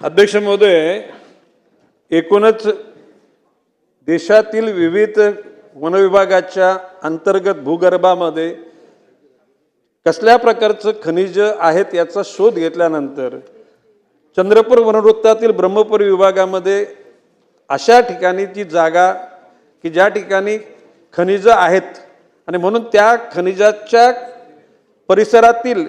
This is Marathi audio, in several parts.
अध्यक्ष महोदय, एकूणच देशातील विविध वन विभागाच्या अंतर्गत भूगर्भामध्ये कसल्या प्रकारचं खनिज आहेत याचा शोध घेतल्यानंतर चंद्रपूर वनवृत्तातील ब्रह्मपुरी विभागामध्ये अशा ठिकाणीची जागा की ज्या ठिकाणी खनिज आहेत आणि म्हणून त्या खनिजाच्या परिसरातील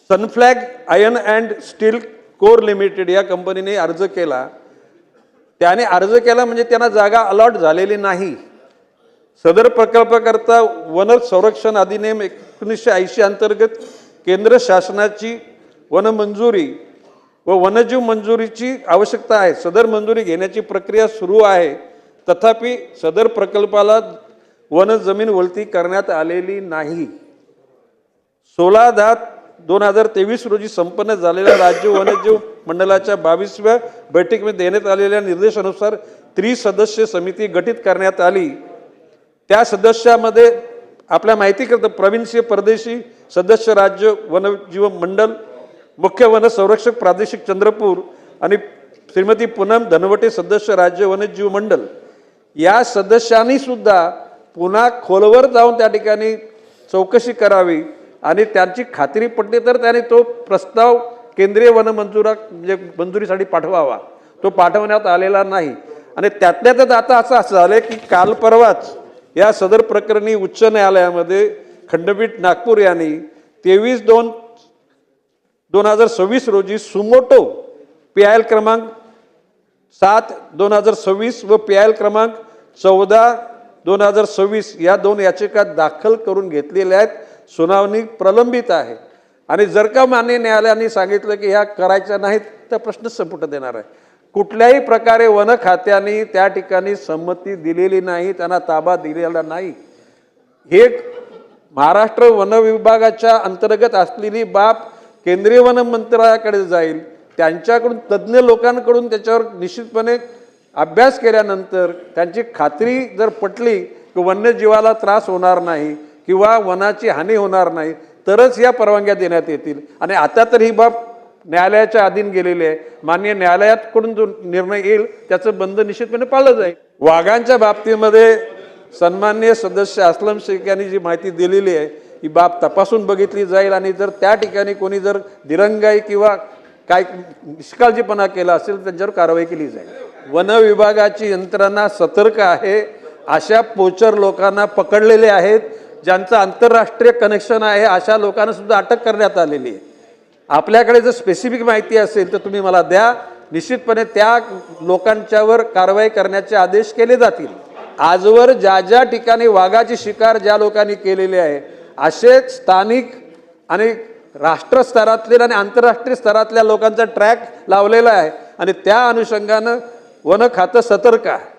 Sunflag iron and steel core limited या कंपनीने अर्ज केला। त्याने अर्ज केला म्हणजे त्यांना जागा अलॉट झालेली नाही। सदर प्रकल्पाकरता वन संरक्षण अधिनियम 1980 अंतर्गत केंद्र शासनाची वन मंजुरी व वन्यजीव मंजुरीची आवश्यकता आहे। सदर मंजुरी घेण्याची प्रक्रिया सुरू आहे, तथापि सदर प्रकल्पाला वन जमीन वळती करण्यात आलेली नाही। 16/10/2023 रोजी संपन्न झालेल्या राज्य वन्यजीव मंडळाच्या 22व्या बैठकीमध्ये देण्यात आलेल्या निर्देशानुसार त्रिसदस्य समिती गठीत करण्यात आली। त्या सदस्यामध्ये आपल्या माहितीकरता प्रवीणसिंह परदेशी सदस्य राज्य वन्यजीव मंडळ, मुख्य वन संरक्षक प्रादेशिक चंद्रपूर आणि श्रीमती पूनम धनवटे सदस्य राज्य वन्यजीव मंडळ या सदस्यांनी सुद्धा पुन्हा खोलवर जाऊन त्या ठिकाणी चौकशी करावी आणि त्यांची खात्री पटली तर त्याने तो प्रस्ताव केंद्रीय वन मंजुरीसाठी पाठवावा। तो पाठवण्यात आलेला नाही आणि त्यातल्या त्यात आता असं झालं की काल परवाच या सदर प्रकरणी उच्च न्यायालयामध्ये खंडपीठ नागपूर यांनी 23/2/2026 रोजी सुमोटो PIL क्रमांक 7/2026 व PIL क्रमांक 14/2026 या 2 याचिका दाखल करून घेतलेल्या आहेत। सुनावणी प्रलंबित आहे आणि जर का मान्य न्यायालयाने सांगितलं की ह्या करायच्या नाहीत तर प्रश्न संपुष्टात येणार आहे। कुठल्याही प्रकारे वन खात्याने त्या ठिकाणी संमती दिलेली नाही, त्यांना ताबा दिलेला नाही। हे महाराष्ट्र वन विभागाच्या अंतर्गत असलेली बाब केंद्रीय वन मंत्रालयाकडे जाईल, त्यांच्याकडून तज्ज्ञ लोकांकडून त्याच्यावर निश्चितपणे अभ्यास केल्यानंतर त्यांची खात्री जर पटली की वन्यजीवाला त्रास होणार नाही किंवा वनाची हानी होणार नाही तरच या परवानग्या देण्यात येतील। आणि आता तर ही बाब न्यायालयाच्या अधीन गेलेली आहे। माननीय न्यायालयाकडून जो निर्णय येईल त्याचं बंद निश्चितपणे पाळलं जाईल। वाघांच्या बाबतीमध्ये सन्माननीय सदस्य अस्लम शेख यांनी जी माहिती दिलेली आहे ही बाब तपासून बघितली जाईल आणि जर त्या ठिकाणी कोणी जर दिरंगाई किंवा काय निष्काळजीपणा केला असेल त्यांच्यावर कारवाई केली जाईल। वन विभागाची यंत्रणा सतर्क आहे। अशा पोचर लोकांना पकडलेले आहेत, ज्यांचं आंतरराष्ट्रीय कनेक्शन आहे, अशा लोकांना सुद्धा अटक करण्यात आलेली आहे। आपल्याकडे जर स्पेसिफिक माहिती असेल तर तुम्ही मला द्या, निश्चितपणे त्या लोकांच्यावर कारवाई करण्याचे आदेश केले जातील। आजवर ज्या ज्या ठिकाणी वाघाची शिकार ज्या लोकांनी केलेली आहे असे स्थानिक आणि राष्ट्र स्तरातले आणि आंतरराष्ट्रीय स्तरातल्या लोकांचा ट्रॅक लावलेला आहे आणि त्या अनुषंगानं वन खातं सतर्क आहे।